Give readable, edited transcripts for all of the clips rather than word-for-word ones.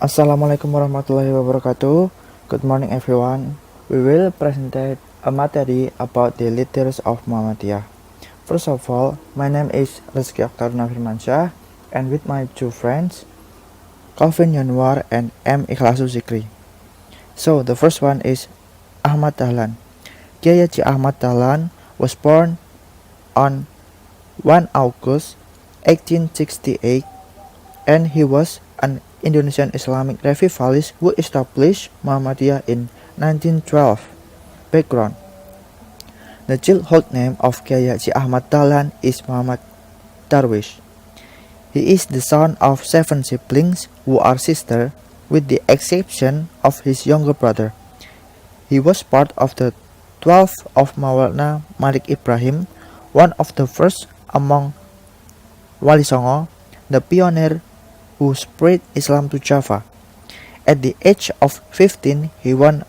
Assalamualaikum warahmatullahi wabarakatuh. Good morning everyone. We will present a material about the leaders of Muhammadiyah. First of all, my name is Rizky Oktar Firmansyah and with my two friends, Calvin Yanwar and M. Ikhlasu Zikri. So the first one is Ahmad Dahlan. Kiai Haji Ahmad Dahlan was born on 1 August 1868 and he was an Indonesian Islamic revivalist who established Muhammadiyah in 1912. Background: the childhood name of Kiai Haji Ahmad Dahlan is Muhammad Darwish. He is the son of 7 siblings who are sisters, with the exception of his younger brother. He was part of the 12 of Maulana Malik Ibrahim, one of the first among Wali Songo, the pioneer who spread Islam to Java. At the age of 15, he went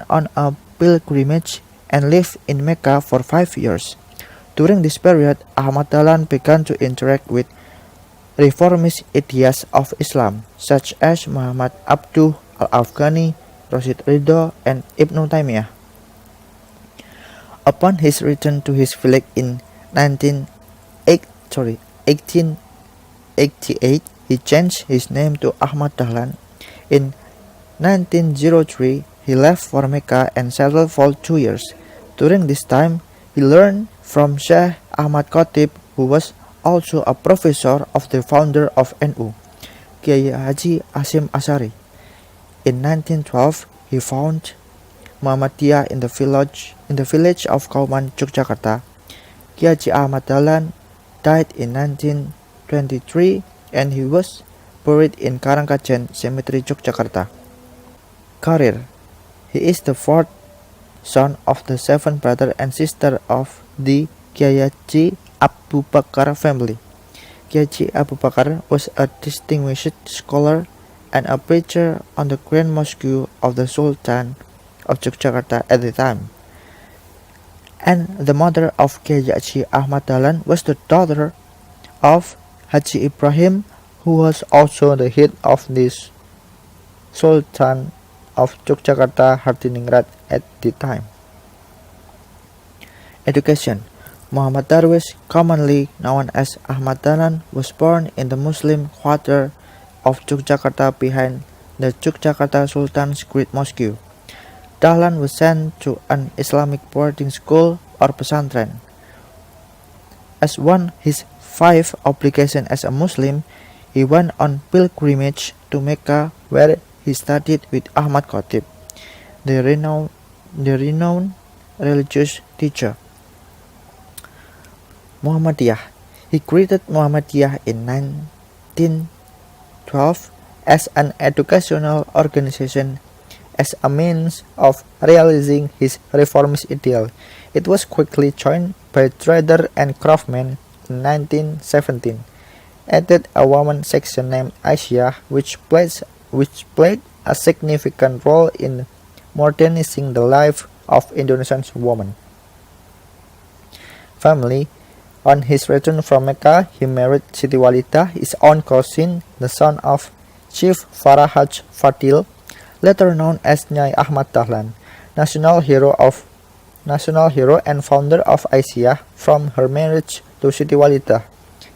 on a pilgrimage and lived in Mecca for 5 years. During this period, Ahmad Dahlan began to interact with reformist ideas of Islam, such as Muhammad Abduh al-Afghani, Rashid Ridho, and Ibn Taymiyah. Upon his return to his village in 1888, he changed his name to Ahmad Dahlan. In 1903, he left for Mecca and settled for 2 years. During this time, he learned from Syekh Ahmad Khatib, who was also a professor of the founder of NU, Kiai Haji Hasyim Asy'ari. In 1912, he founded Muhammadiyah in the village of Kauman, Yogyakarta. Kiai Haji Ahmad Dahlan died in 1923 and he was buried in Karangkajen Cemetery, Yogyakarta. Career: he is the fourth son of the 7 brothers and sisters of the Kiai Haji Abu Bakar family. Kiai Haji Abu Bakar was a distinguished scholar and a preacher on the Grand Mosque of the Sultan of Yogyakarta at the time. And the mother of Kiai Haji Ahmad Dahlan was the daughter of Haji Ibrahim, who was also the head of this Sultan of Yogyakarta Hadiningrat at the time. Education: Muhammad Darwish, commonly known as Ahmad Dahlan, was born in the Muslim quarter of Yogyakarta behind the Yogyakarta Sultan's Great Mosque. Dahlan was sent to an Islamic boarding school or pesantren. As one his 5 obligations as a Muslim, he went on pilgrimage to Mecca, where he studied with Ahmad Khatib, the renowned religious teacher. Muhammadiyah: he created Muhammadiyah in 1912 as an educational organization as a means of realizing his reformist ideal. It was quickly joined by traders and craftsmen in 1917. Added a woman section named Aisyah, which played a significant role in modernizing the life of Indonesian women. Family: on his return from Mecca, he married Siti Walidah, his own cousin, the son of Chief Farahaj Fadil, later known as Nyai Ahmad Dahlan, national hero and founder of Aisyah. From her marriage to Siti Walidah,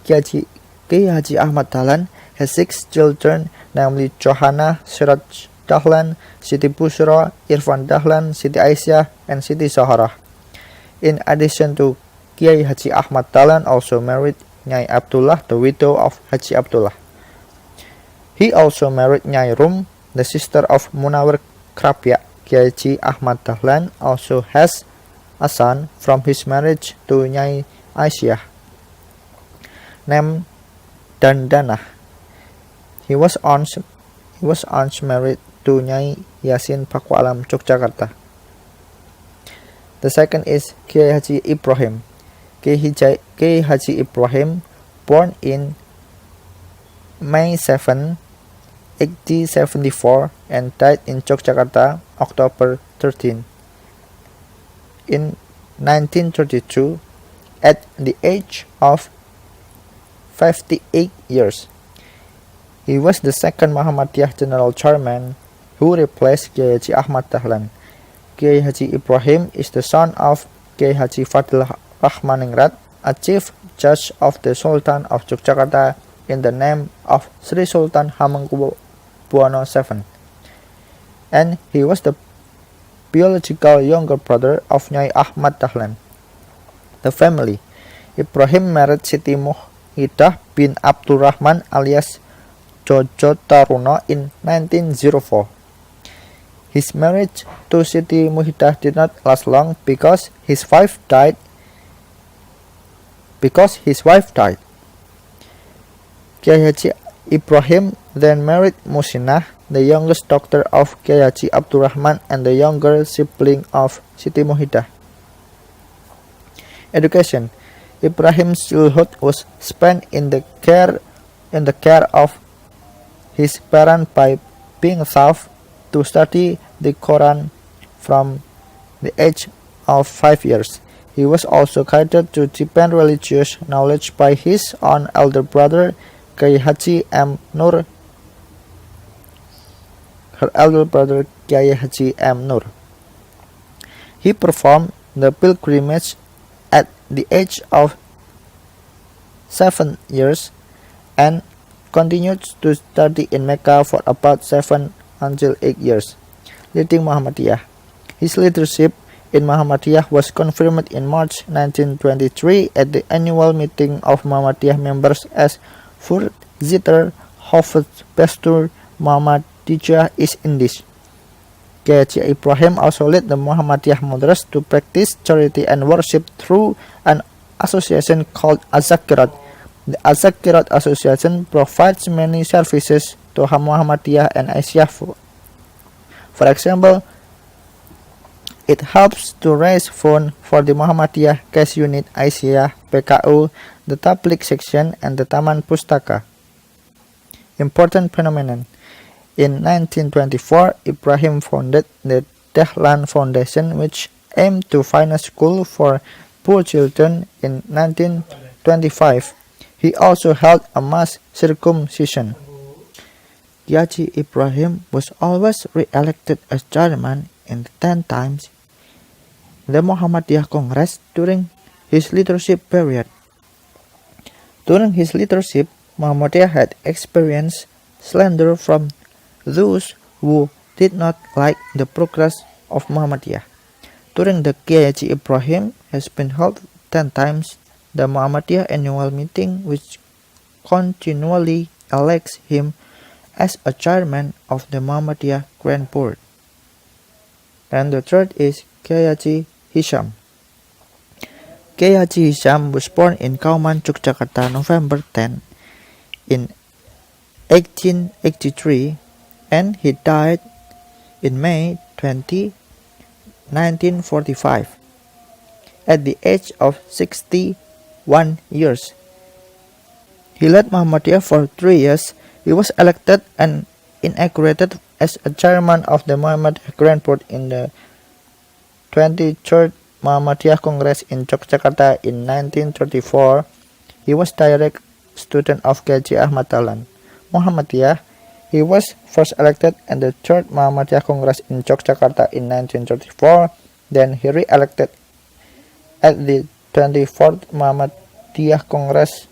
Kiai Haji Ahmad Dahlan has 6 children, namely Johanna, Siraj Dahlan, Siti Bushra, Irfan Dahlan, Siti Aisyah, and Siti Zahra. In addition to Kiai Haji Ahmad Dahlan also married Nyai Abdullah, the widow of Haji Abdullah. He also married Nyai Rum, the sister of Munawir Krapyak. Kiai Haji Ahmad Dahlan also has a son from his marriage to Nyai Aisyah, named Dandanah. He was once married to Nyai Yasin Pakualam, Yogyakarta. The second is Kiai Haji Ibrahim. Kiai Haji Ibrahim, born in May 7, 1874 and died in Yogyakarta October 13. In 1932, at the age of 58 years. He was the second Muhammadiyah General Chairman who replaced Kiai Haji Ahmad Dahlan. Kiai Haji Ibrahim is the son of Kiai Haji Fadil Rahmaningrat, a chief judge of the Sultan of Yogyakarta in the name of Sri Sultan Hamengkubuwono VII, and he was the biological younger brother of Nyai Ahmad Dahlan. The family. Ibrahim married Siti Muhidah bin Abdurrahman alias Jojo Taruno in 1904. His marriage to Siti Muhidah did not last long because his wife died. Kiai Haji Ibrahim then married Musinah, the youngest daughter of Kiai Haji Abdurrahman and the younger sibling of Siti Muhidah. Education. Ibrahim's childhood was spent in the care of his parents by being taught to study the Quran from the age of 5 years. He was also guided to deepen religious knowledge by his own elder brother, Kiai Haji M. Nur. He performed the pilgrimage at the age of 7 years and continued to study in Mecca for about 7 until 8 years, leading Muhammadiyah. His leadership in Muhammadiyah was confirmed in March 1923 at the annual meeting of Muhammadiyah members as Voorzitter Hoofdbestuur Muhammadiyah East Indies. Kiai Haji Ibrahim also led the Muhammadiyah Mothers to practice charity and worship through an association called Az-Zakirat. The Az-Zakirat Association provides many services to Muhammadiyah and Aisyah. For example, it helps to raise funds for the Muhammadiyah Cash Unit Aisyah, PKU, the Tabligh section, and the Taman Pustaka. Important phenomenon. In 1924, Ibrahim founded the Dahlan Foundation, which aimed to find a school for poor children. In 1925, he also held a mass circumcision. Kiai Haji Ibrahim was always re-elected as chairman in the 10 times the Muhammadiyah Congress during his leadership period. During his leadership, Muhammadiyah had experienced slander from those who did not like the progress of Muhammadiyah. During the Kiai Haji Ibrahim has been held 10 times the Muhammadiyah annual meeting, which continually elects him as a chairman of the Muhammadiyah Grand Board. And the third is Kiai Haji Hisham. Kiai Haji Hisham was born in Kauman, Yogyakarta, November 10 in 1883, and he died in May 20, 1945, at the age of 61 years. He led Muhammadiyah for 3 years. He was elected and inaugurated as a chairman of the Muhammadiyah Grand Board in the 23rd Muhammadiyah Congress in Yogyakarta in 1934. He was direct student of Kiai Haji Ahmad Dahlan. Muhammadiyah. He was first elected at the 3rd Muhammadiyah Congress in Yogyakarta in 1934. Then he re-elected at the 24th Muhammadiyah Congress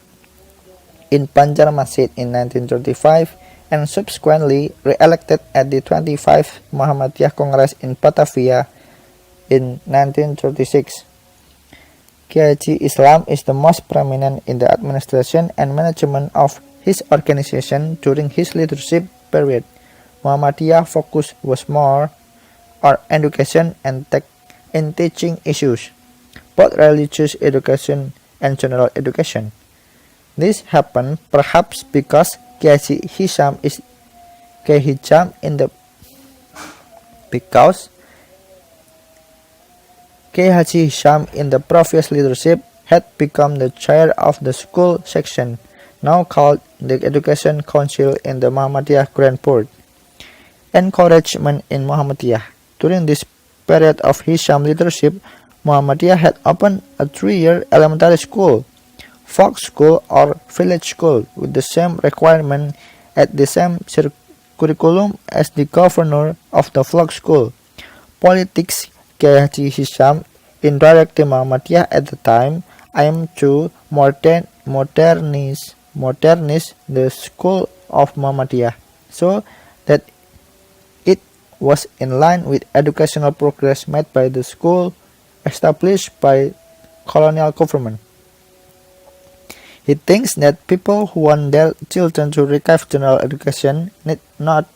in Banjarmasin in 1935, and subsequently re-elected at the 25th Muhammadiyah Congress in Batavia in 1936. Kiai Haji Islam is the most prominent in the administration and management of his organization during his leadership period. Muhammadiyah focus was more on education and teaching issues, both religious education and general education. This happened perhaps because Kiai Haji Hisham in the previous leadership had become the chair of the school section, now called the Education Council in the Muhammadiyah Grand Board. Encouragement in Muhammadiyah. During this period of Hisham leadership, Muhammadiyah had opened a 3-year elementary school, folk school or village school with the same requirement at the same curriculum as the governor of the flock school. Politics, Kiai Haji Hisham, indirectly Muhammadiyah at the time, aimed to modernize the school of Muhammadiyah so that it was in line with educational progress made by the school established by colonial government. He thinks that people who want their children to receive general education need not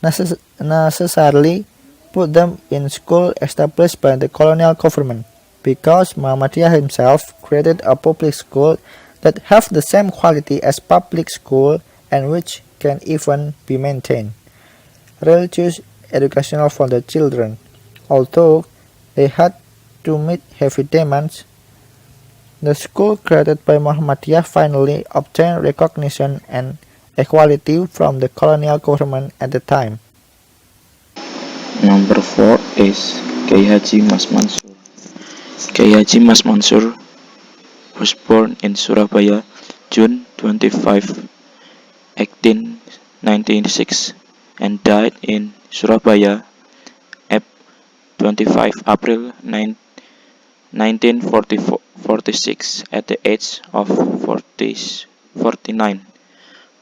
necessarily put them in school established by the colonial government, because Muhammadiyah himself created a public school that have the same quality as public school and which can even be maintained. Religious educational for the children, although they had to meet heavy demands. The school created by Muhammadiyah finally obtained recognition and equality from the colonial government at the time. Number 4 is Kiai Haji Mas Mansur. Kiai Haji Mas Mansur was born in Surabaya, June 25, 1896, and died in Surabaya, 25 April 1946 at the age of 49.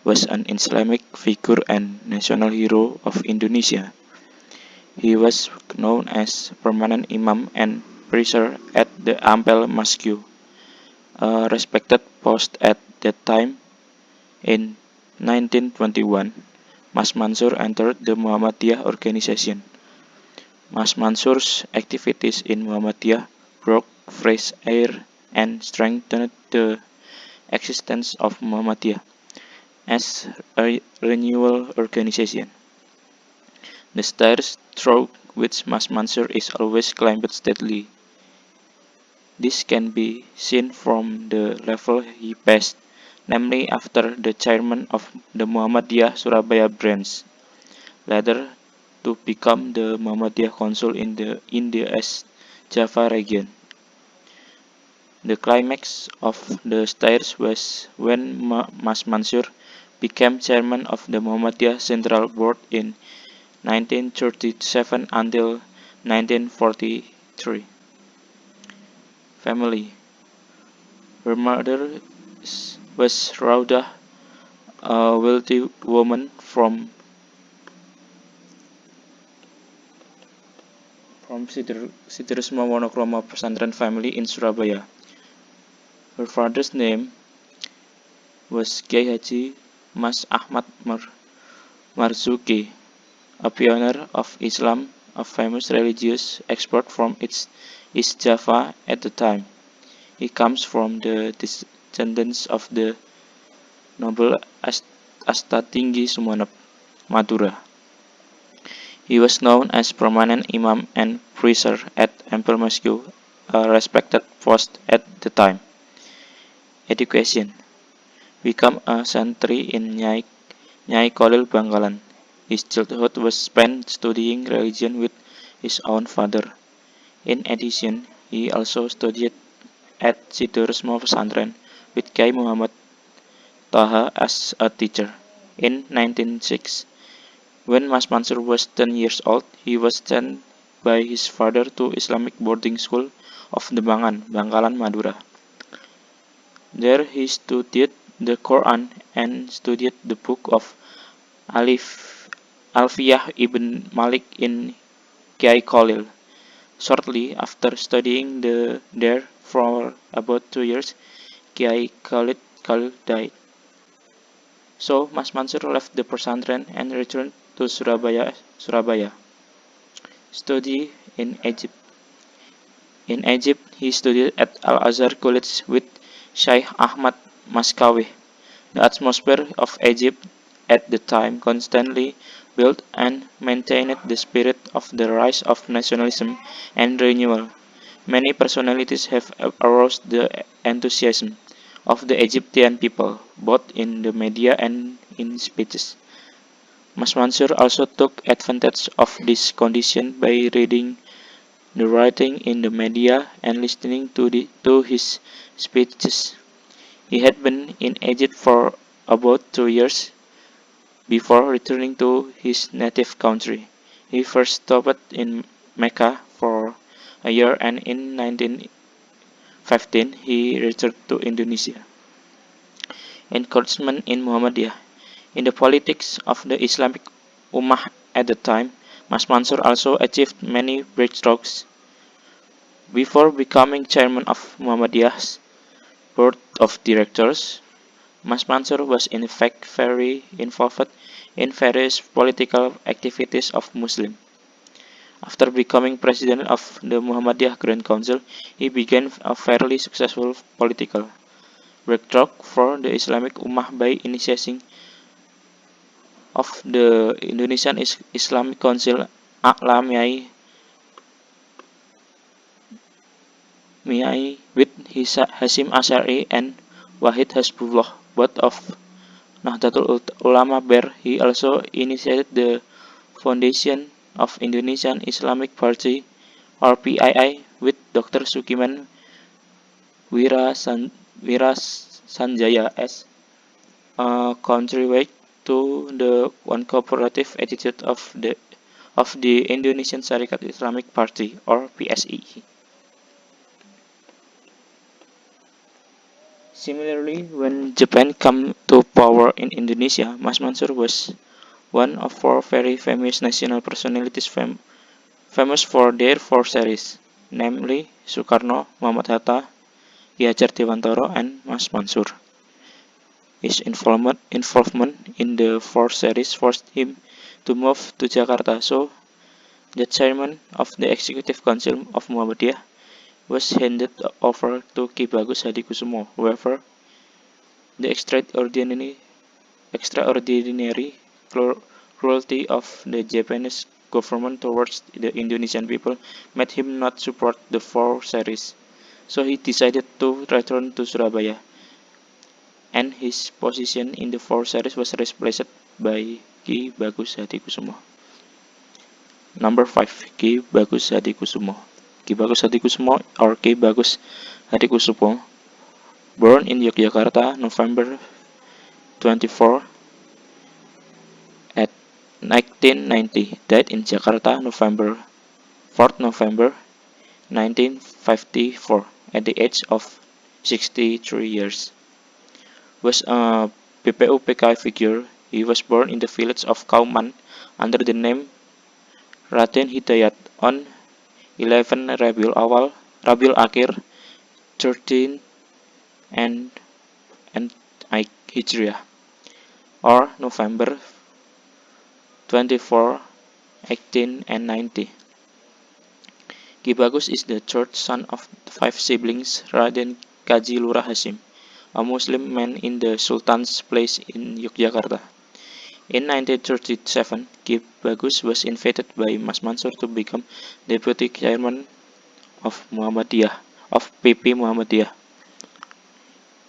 Was an Islamic figure and national hero of Indonesia. He was known as permanent imam and preacher at the Ampel Mosque, a respected post at that time. In 1921, Mas Mansur entered the Muhammadiyah organization. Mas Mansur's activities in Muhammadiyah brought fresh air and strengthened the existence of Muhammadiyah as a renewal organization. The stairs through which Mas Mansur is always climbed steadily. This can be seen from the level he passed, namely after the chairman of the Muhammadiyah Surabaya branch, later to become the Muhammadiyah Council in the East Java region. The climax of the stairs was when Mas Mansur became chairman of the Muhammadiyah Central Board in 1937 until 1943. Family. Her mother was Raudah, a wealthy woman from Sidrasma Wonokromo Pesantren family in Surabaya. Her father's name was Kiai Haji Mas Ahmad Marzuki, a pioneer of Islam, a famous religious expert from East Java at the time. He comes from the descendants of the noble Astatinggi Sumenep, Madura. He was known as permanent imam and preacher at Ampel Mosque, a respected post at the time. Education. Become a santri in Nyai Khalil Bangkalan. His childhood was spent studying religion with his own father. In addition, he also studied at Sidrasma Pesantren with Kiai Muhammad Taha as a teacher. In 1906, when Mas Mansur was 10 years old, he was sent by his father to Islamic boarding school of Dembangan, Bangkalan, Madura. There he studied the Quran and studied the book of Alfiyah ibn Malik in Kiai Khalil. Shortly after studying there for about 2 years, Kiai Khalil died. So Mas Mansur left the pesantren and returned to Surabaya. Study in Egypt. In Egypt, he studied at Al-Azhar College with Shaykh Ahmad Maskawi. The atmosphere of Egypt at the time constantly built and maintained the spirit of the rise of nationalism and renewal. Many personalities have aroused the enthusiasm of the Egyptian people, both in the media and in speeches. Mas Mansur also took advantage of this condition by reading the writing in the media and listening to his speeches. He had been in Egypt for about 2 years before returning to his native country. He first stopped in Mecca for a year, and in 1915 he returned to Indonesia. Encouragement in Muhammadiyah. In the politics of the Islamic Ummah at the time, Mas Mansur also achieved many breakthroughs. Before becoming chairman of Muhammadiyah's board of directors, Mas Mansur was in fact very involved in various political activities of Muslim. After becoming president of the Muhammadiyah Grand Council, he began a fairly successful political breakthrough for the Islamic Ummah by initiating of the Indonesian Islamic Council A'la Miai with Hasim Asy'ari and Wahid Hasbullah, both of Nahdlatul Ulama Ber. He also initiated the foundation of Indonesian Islamic Party or PII with Dr. Sukiman Wirasanjaya as a contributor to the one cooperative attitude of the Indonesian Syarikat Islamic Party or PSI. Similarly, when Japan came to power in Indonesia, Mas Mansur was one of four very famous national personalities famous for their four series, namely Sukarno, Muhammad Hatta, Ki Hajar Dewantara, and Mas Mansur. His involvement in the four series forced him to move to Jakarta, so the chairman of the Executive Council of Muhammadiyah was handed over to Ki Bagus Hadikusumo. However, the extraordinary cruelty of the Japanese government towards the Indonesian people made him not support the four series. So he decided to return to Surabaya, and his position in the four series was replaced by Ki Bagus Hadikusumo. Number 5. Ki Bagus Hadikusumo. Ki Bagus Hadikusumo or Ki Bagus Hadikusumo, born in Yogyakarta, November 24 at 1990, died in Jakarta, November 1954, at the age of 63 years. Was a PPU-PKI figure. He was born in the village of Kauman under the name Raden Hidayat on 11 Rabiul Akhir 13 and Hijriah, or November 24, 18 and 90. Ki Bagus is the third son of the 5 siblings Raden Kaji Lurah Hasim, a Muslim man in the Sultan's place in Yogyakarta. In 1937, Ki Bagus was invited by Mas Mansur to become deputy chairman of PP Muhammadiyah.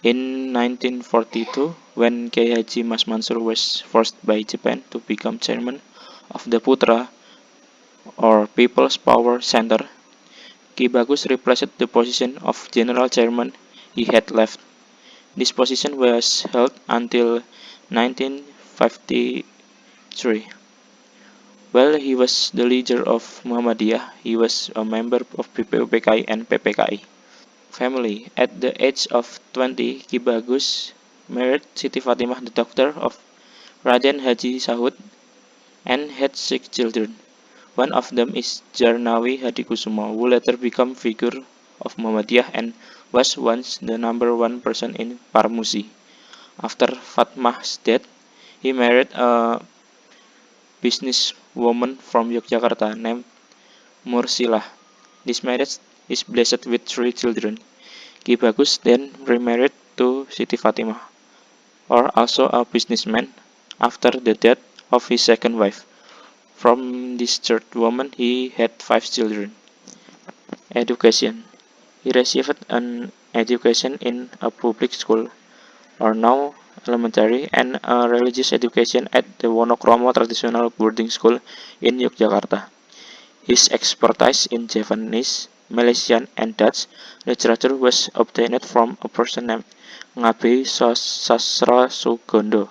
In 1942, when Kiai Haji Mas Mansur was forced by Japan to become chairman of the Putra or People's Power Center, Ki Bagus replaced the position of general chairman he had left. This position was held until 1953. While he was the leader of Muhammadiyah, he was a member of PPU-PKI and PPKI. Family. At the age of 20, Ki Bagus married Siti Fatimah, the daughter of Raden Haji Sahud, and had 6 children. One of them is Jarnawi Hadikusumo, who later became figure of Muhammadiyah and was once the number 1 person in Parmusi. After Fatmah's death, he married a businesswoman from Yogyakarta named Mursilah. This marriage is blessed with 3 children. Ki Bagus then remarried to Siti Fatimah, or also a businessman, after the death of his second wife. From this third woman, he had 5 children. Education. He received an education in a public school, or now elementary, and a religious education at the Wonokromo Traditional Boarding School in Yogyakarta. His expertise in Javanese, Malaysian, and Dutch literature was obtained from a person named Ngabe Sastra Sugondo.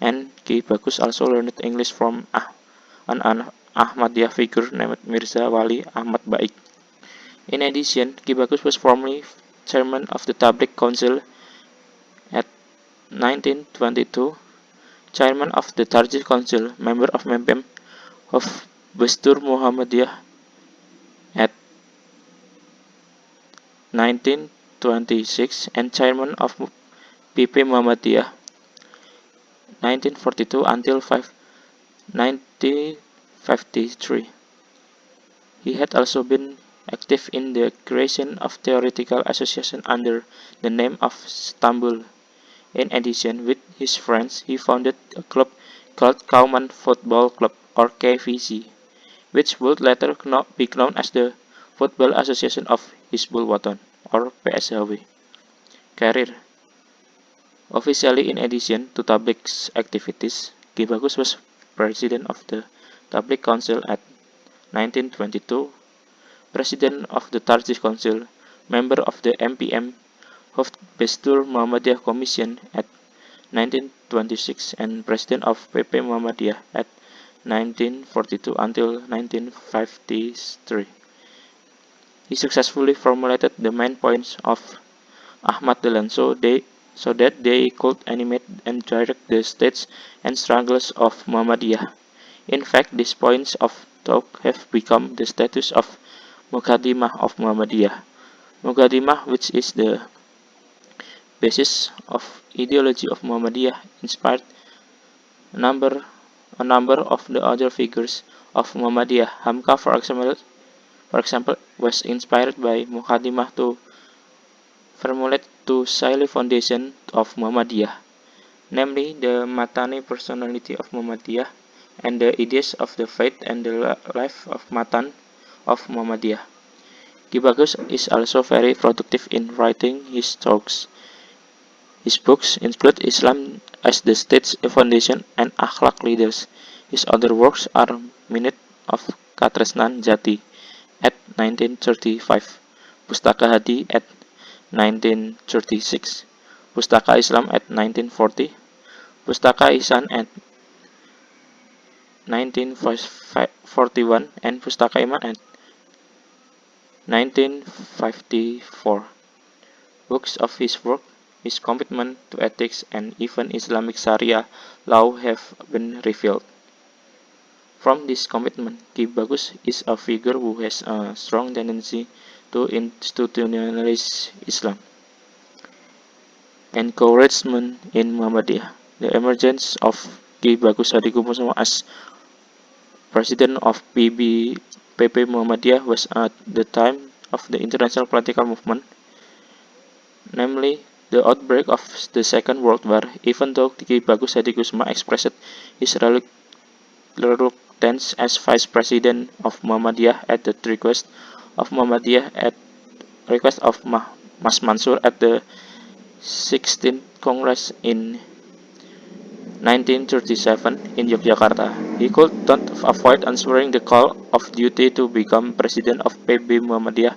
And Ki Bagus also learned English from an Ahmadiyya figure named Mirza Wali Ahmad Baik. In addition, Ki Bagus was formerly chairman of the Tabligh Council at 1922, chairman of the Tarjih Council, member of MPM of Bestur Muhammadiyah at 1926, and chairman of PP Muhammadiyah 1942 until 1953. He had also been active in the creation of theoretical association under the name of Istanbul. In addition, with his friends, he founded a club called Kauman Football Club, or KVC, which would later be known as the Football Association of Hizbul Wathan, or PSHW. Career. Officially, in addition to Tabligh's activities, Ki Bagus was president of the Tabligh Council at 1922, president of the Tarjih Council, member of the MPM of Bestur Muhammadiyah Commission at 1926, and president of PP Muhammadiyah at 1942 until 1953. He successfully formulated the main points of Ahmad Dahlan so that they could animate and direct the states and struggles of Muhammadiyah. In fact, these points of talk have become the status of Muqaddimah of Muhammadiyah. Muqaddimah, which is the basis of ideology of Muhammadiyah, inspired a number of the other figures of Muhammadiyah. Hamka, for example, was inspired by Muqaddimah to formulate two silent foundation of Muhammadiyah, namely the Matani personality of Muhammadiyah and the ideas of the faith and the life of Matan of Muhammadiyah. Ki Bagus is also very productive in writing his talks. His books include Islam as the State's Foundation and Akhlak Leaders. His other works are Minute of Katresnan Jati at 1935, Pustaka Hadi at 1936, Pustaka Islam at 1940, Pustaka Ihsan at 1941, and Pustaka Iman at 1954. Books of his work, his commitment to ethics, and even Islamic Sharia law have been revealed. From this commitment, Ki Bagus is a figure who has a strong tendency to institutionalize Islam. Encouragement in Muhammadiyah. The emergence of Ki Bagus Hadikusumo as president of PP Muhammadiyah was at the time of the international political movement, namely the outbreak of the Second World War. Even though Ki Bagus Hadikusumo expressed his reluctance as vice president of Muhammadiyah at the request of Mas Mansur at the 16th Congress in 1937 in Yogyakarta. He could not avoid answering the call of duty to become president of PB Muhammadiyah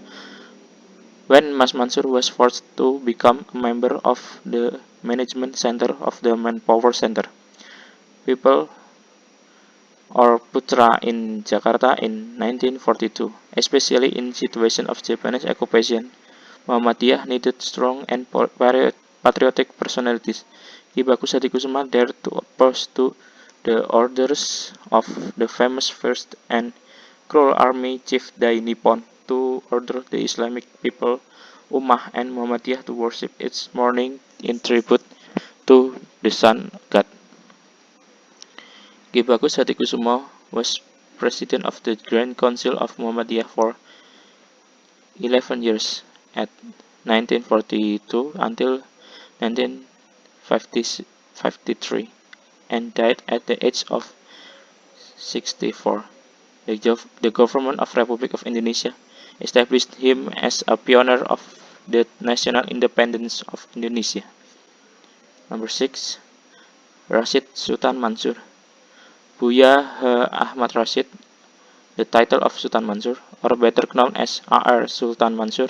when Mas Mansur was forced to become a member of the management center of the Manpower Center, People or Putra in Jakarta in 1942. Especially in situation of Japanese occupation, Muhammadiyah needed strong and patriotic personalities. Ki Bagus Hadikusumo dared to oppose to the orders of the famous First and Cruel Army Chief Dai Nippon to order the Islamic people, Ummah and Muhammadiyah to worship each morning in tribute to the sun god. Ki Bagus Hadikusumo was president of the Grand Council of Muhammadiyah for 11 years at 1942 until 1953 and died at the age of 64. The government of Republic of Indonesia established him as a pioneer of the national independence of Indonesia. Number 6. Rashid Sultan Mansur. Buya Ahmad Rashid, the title of Sultan Mansur, or better known as A.R. Sultan Mansur,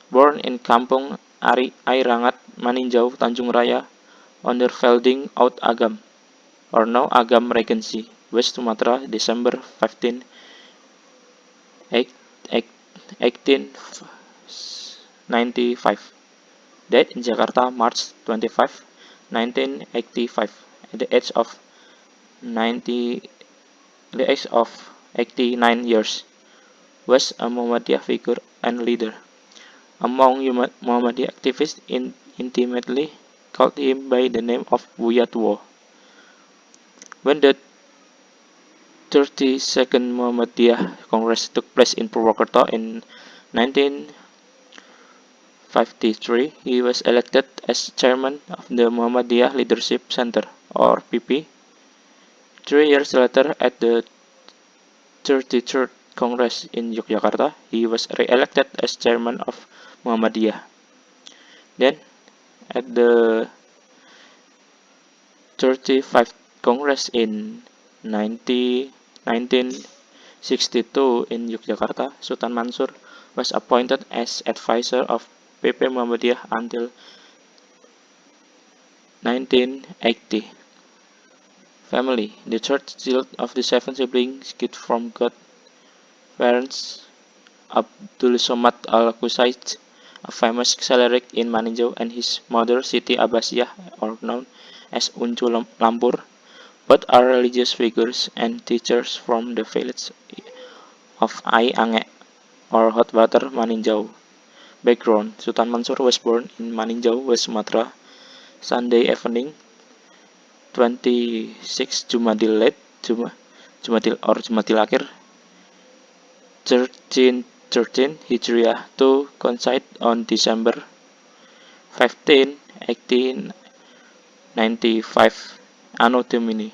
born in Kampung Airangat, Maninjau, Tanjung Raya, Ondervelding Oud-Agam, or now Agam Regency, West Sumatra, December 15, 1895. Died in Jakarta, March 25, 1985, at the age of 89 years. Was a Muhammadiyah figure and leader. Among Muhammadiyah activists intimately called him by the name of Buya Tua. When the 32nd Muhammadiyah Congress took place in Purwokerto in 1953, he was elected as chairman of the Muhammadiyah Leadership Center, or PP. 3 years later, at the 33rd Congress in Yogyakarta, he was re-elected as chairman of Muhammadiyah. Then, at the 35th Congress in 1962 in Yogyakarta, Sultan Mansur was appointed as advisor of PP Muhammadiyah until 1980. Family. The third child of the 7 siblings, kid from godparents Abdul Somad Al-Qusaid, a famous cleric in Maninjau, and his mother Siti Abbasiyah, or known as Uncu Lampur. Both are religious figures and teachers from the village of Ai Ange, or Hot Water, Maninjau. Background. Sultan Mansur was born in Maninjau, West Sumatra, Sunday evening, 26 Jumadil late, Jumadil Akhir, 1313 Hijriah, to coincide on December 15, 1895, Anno Domini.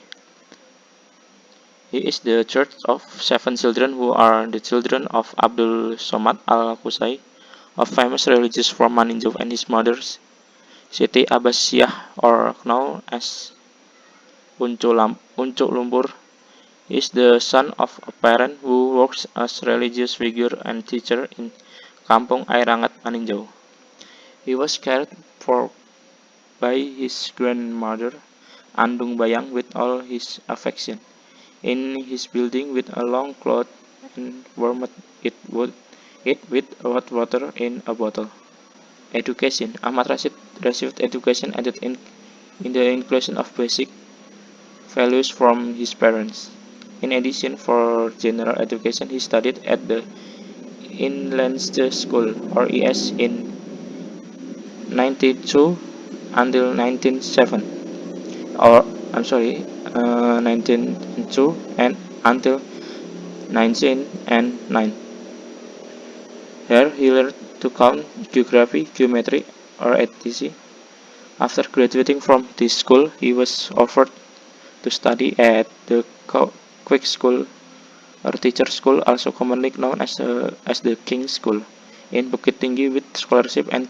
He is the third of 7 children who are the children of Abdul Somad Al-Qusai, a famous religious from Maninjau, and his mother Siti Abbasiyah, or known as Uncu Lumpur. He is the son of a parent who works as religious figure and teacher in Kampung Airangat, Maninjau. He was cared for by his grandmother, Andung Bayang, with all his affection. In his building with a long cloth and warmed it with hot water in a bottle. Education. Ahmad Rashid received education aided in the inclusion of basic values from his parents. In addition, for general education, he studied at the Inlandse School, or IS, in 92 until 1902 and until 1909. Here he learned to count, geography, geometry, or etc. After graduating from this school, he was offered to study at the Quick School, or teacher school, also commonly known as the King's School, in Bukit Tinggi, with scholarship and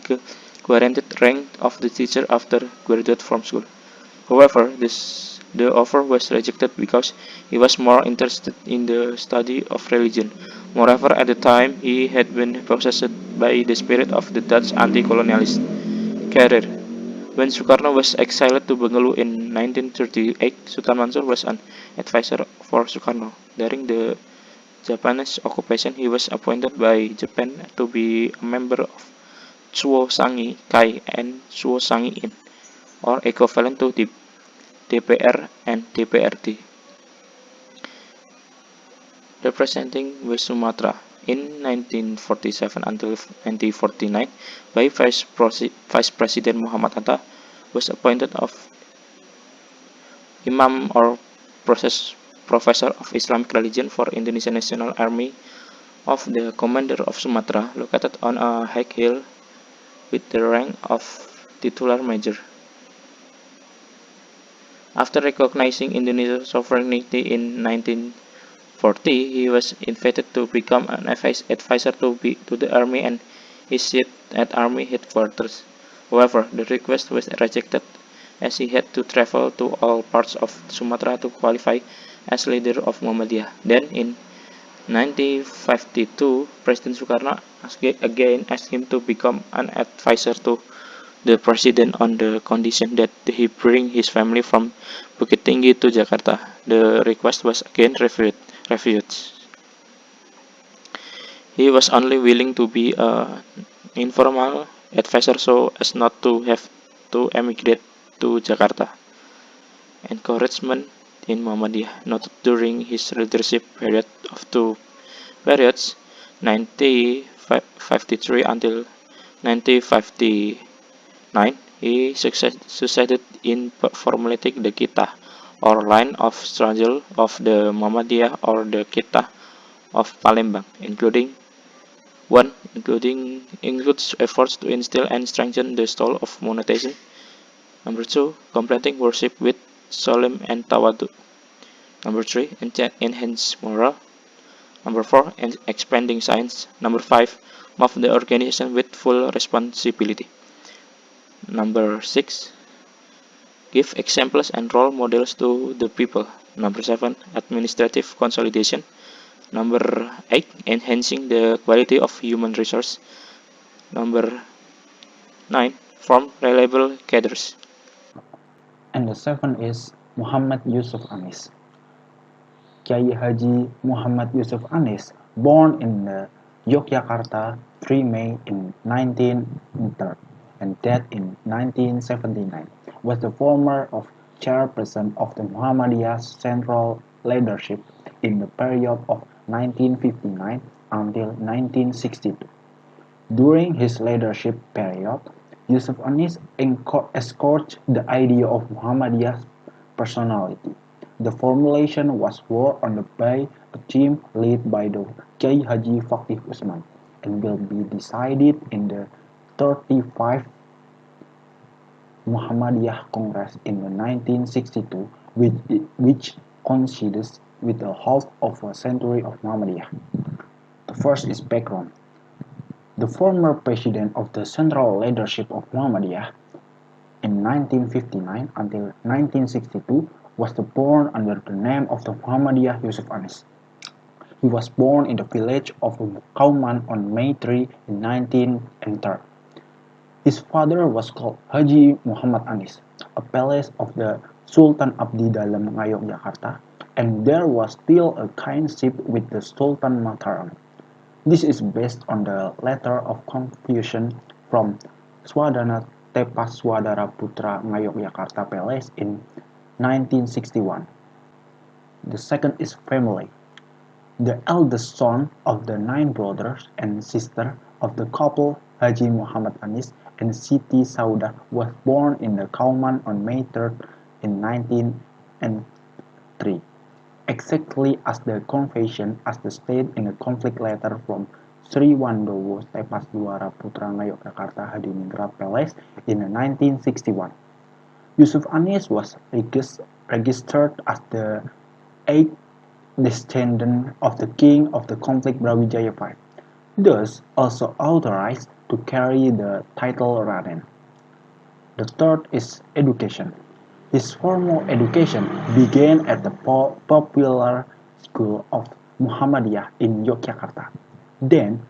guaranteed rank of the teacher after graduate from school. However, the offer was rejected because he was more interested in the study of religion. Moreover, at the time, he had been possessed by the spirit of the Dutch anti-colonialist career. When Sukarno was exiled to Bengkulu in 1938, Sultan Mansur was an advisor for Sukarno. During the Japanese occupation, he was appointed by Japan to be a member of Chuo Sangi Kai and Chuo Sangi In, or equivalent to the DPR and DPRD, representing West Sumatra. In 1947 until 1949, by Vice President Muhammad Hatta, was appointed of Imam or Professor of Islamic Religion for Indonesian National Army of the Commander of Sumatra, located on a high hill with the rank of titular major. After recognizing Indonesia's sovereignty in 1940, he was invited to become an advisor to the army and his seat at army headquarters. However, the request was rejected, as he had to travel to all parts of Sumatra to qualify as leader of Muhammadiyah. Then, in 1952, President Sukarno again asked him to become an advisor to the president on the condition that he bring his family from Bukit Tinggi to Jakarta. The request was again refused. He was only willing to be an informal advisor so as not to have to emigrate to Jakarta. Encouragement in Muhammadiyah noted during his leadership period of two periods, 1953 until 1959, he succeeded in formulating the Kitab or line of struggle of the Muhammadiyah or the Kitab of Palembang, includes efforts to instill and strengthen the style of monetism. Number 2, completing worship with solemn and tawadu. Number 3, enhance moral. Number 4, expanding science. Number 5, move the organization with full responsibility. Number 6, give examples and role models to the people. Number 7, administrative consolidation. Number 8, enhancing the quality of human resource. Number 9, form reliable cadres. And the seventh is Muhammad Yusuf Anis. Kiai Haji Muhammad Yusuf Anis, born in Yogyakarta 3 May in 1903 and died in 1979, was the former chairperson of the Muhammadiyah Central Leadership in the period of 1959 until 1962. During his leadership period, Yusuf Anis escorted the idea of Muhammadiyah's personality. The formulation was worked on by a team led by the Kiai Haji Fakhri Usman and will be decided in the 35th Muhammadiyah Congress in 1962, which coincides with the half of a century of Muhammadiyah. The first is background. The former president of the Central Leadership of Muhammadiyah in 1959 until 1962 was born under the name of the Muhammadiyah Yusuf Anis. He was born in the village of Kauman on May 3 in 1903. His father was called Haji Muhammad Anis, a palace of the Sultan Abdi Dalam Ngayogyakarta, and there was still a kinship with the Sultan Mataram. This is based on the letter of confusion from Swadana Tepas Swadara Putra Ngayogyakarta Palace in 1961. The second is family. The eldest son of the 9 brothers and sisters of the couple Haji Muhammad Anis and Siti Saudah was born in the Kauman on May 3rd in 1903. Exactly as the confession as stated in a conflict letter from Sri Wandowo Tepas Dwara Putra Ngayogyakarta Hadiningrat Palace in 1961. Yusuf Anis was registered as the 8th descendant of the king of the conflict Brawijaya V, thus also authorized to carry the title Raden. The third is education. His formal education began at the popular school of Muhammadiyah in Yogyakarta, then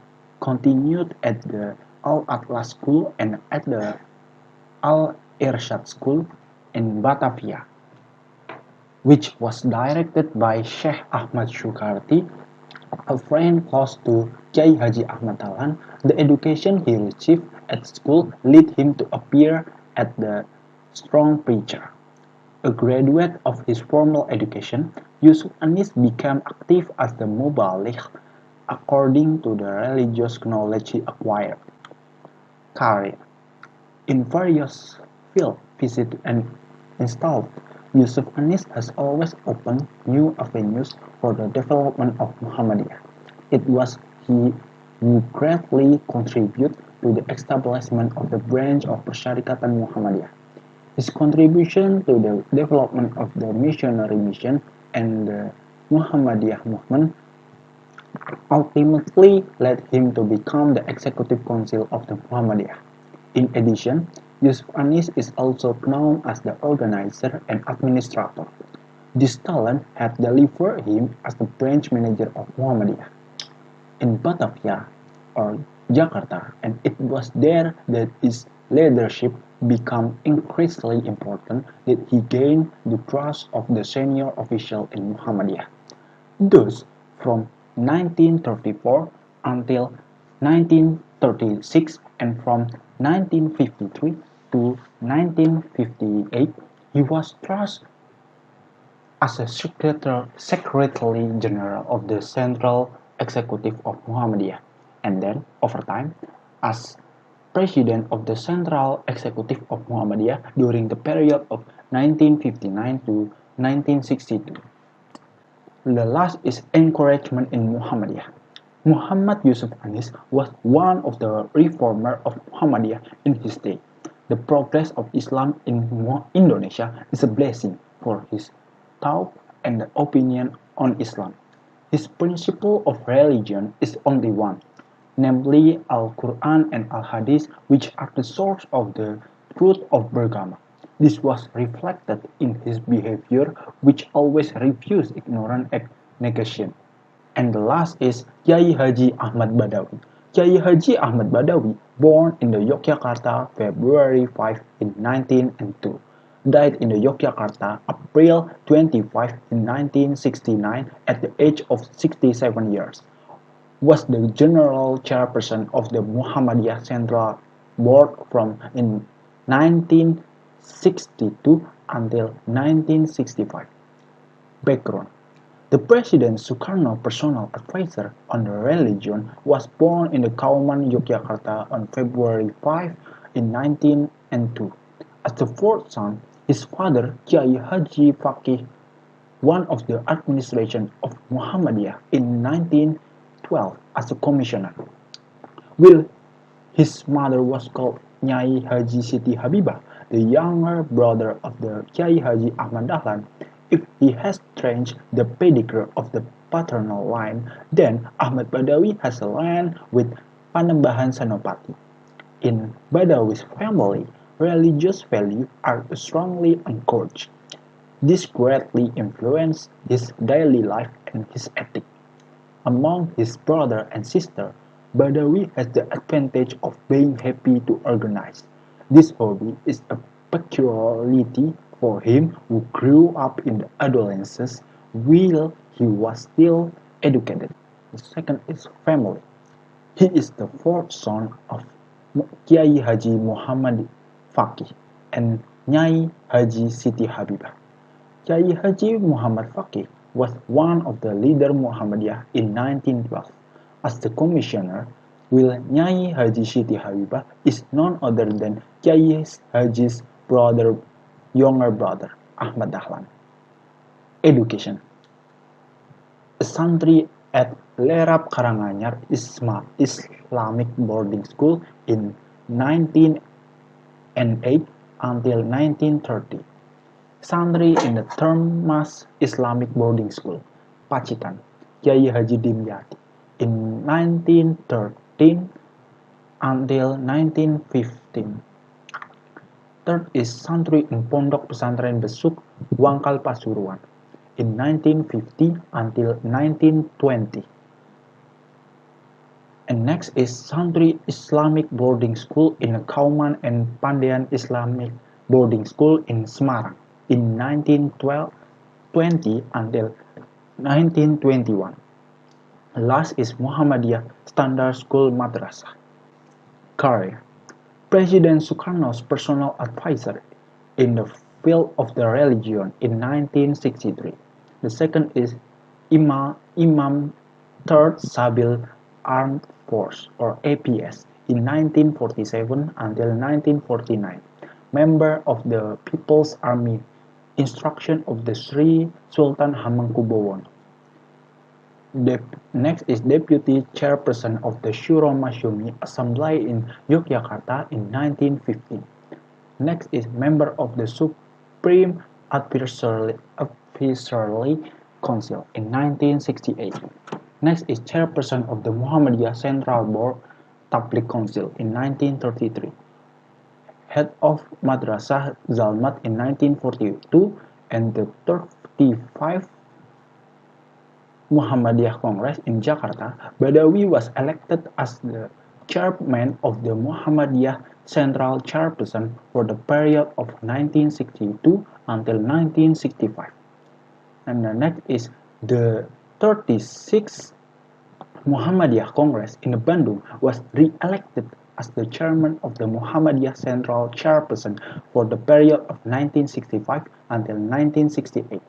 continued at the Al-Atlas School and at the Al-Irshad School in Batavia, which was directed by Sheikh Ahmad Sukarti, a friend close to Kiai Haji Ahmad Dahlan. The education he received at school led him to appear as the strong preacher. A graduate of his formal education, Yusuf Anis became active as the mubaligh according to the religious knowledge he acquired. Career. In various fields visited and installed, Yusuf Anis has always opened new avenues for the development of Muhammadiyah. It was he who greatly contributed to the establishment of the branch of Persyarikatan Muhammadiyah. His contribution to the development of the missionary mission and the Muhammadiyah movement ultimately led him to become the executive council of the Muhammadiyah. In addition, Yusuf Anis is also known as the organizer and administrator. This talent had delivered him as the branch manager of Muhammadiyah in Batavia or Jakarta, and it was there that his leadership became increasingly important that he gained the trust of the senior official in Muhammadiyah. Thus, from 1934 until 1936 and from 1953 to 1958, he was trusted as a Secretary General of the Central Executive of Muhammadiyah, and then, over time, as President of the Central Executive of Muhammadiyah during the period of 1959 to 1962. The last is encouragement in Muhammadiyah. Muhammad Yusuf Anis was one of the reformers of Muhammadiyah in his day. The progress of Islam in Indonesia is a blessing for his thought and opinion on Islam. His principle of religion is only one, namely Al-Quran and Al-Hadith, which are the source of the truth of beragama. This was reflected in his behavior, which always refused ignorance and negation. And the last is Kyai Haji Ahmad Badawi. Kyai Haji Ahmad Badawi, born in the Yogyakarta February 5 in 1902, died in the Yogyakarta April 25 in 1969 at the age of 67 years. Was the general chairperson of the Muhammadiyah Central Board from in 1962 until 1965. Background: the President Sukarno personal advisor on religion was born in the Kauman, Yogyakarta on February 5 in 1902. As the fourth son, his father Kyai Haji Fakih, one of the administration of Muhammadiyah in 1912 as a commissioner, while his mother was called Nyai Haji Siti Habibah, the younger brother of the Kyai Haji Ahmad Dahlan. If he has changed the pedigree of the paternal line, then Ahmad Badawi has a line with Panembahan Senopati. In Badawi's family, religious values are strongly encouraged. This greatly influenced his daily life and his ethics. Among his brother and sister, Badawi has the advantage of being happy to organize. This hobby is a peculiarity for him who grew up in the adolescence while he was still educated. The second is family. He is the fourth son of Kyai Haji Muhammad Fakih and Nyai Haji Siti Habibah. Kyai Haji Muhammad Fakih was one of the leader Muhammadiyah in 1912 as the commissioner, while Nyai Haji Siti Habibah is none other than Kyai Haji's younger brother, Ahmad Dahlan. Education. A santri at Lerab Karanganyar Islamic Boarding School in 1908 until 1930. Santri in the Termas Islamic Boarding School, Pacitan, Kyai Haji Dimyati, in 1913 until 1915. Third is Santri in Pondok Pesantren Besuk, Wangkal Pasuruan, in 1950 until 1920. And next is Santri Islamic Boarding School in Kauman and Pandean Islamic Boarding School in Semarang, in 1920 until 1921. Last is Muhammadiyah Standard School Madrasah. Career. President Sukarno's personal advisor in the field of the religion in 1963. The second is Imam 3rd Sabil Armed Force or APS in 1947 until 1949. Member of the People's Army, instruction of the Sri Sultan Hamengkubuwono. Next is Deputy Chairperson of the Shuro Masyumi Assembly in Yogyakarta in 1915. Next is Member of the Supreme Advisory Council in 1968. Next is Chairperson of the Muhammadiyah Central Board Tabligh Council in 1933. Head of Madrasah Zalmat in 1942 and the 35th Muhammadiyah Congress in Jakarta. Badawi was elected as the chairman of the Muhammadiyah Central Chairperson for the period of 1962 until 1965. And the next is the 36th Muhammadiyah Congress in Bandung was re-elected as the chairman of the Muhammadiyah Central Chairperson for the period of 1965 until 1968.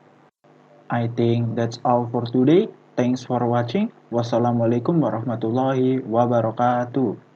I think that's all for today. Thanks for watching. Wassalamualaikum warahmatullahi wabarakatuh.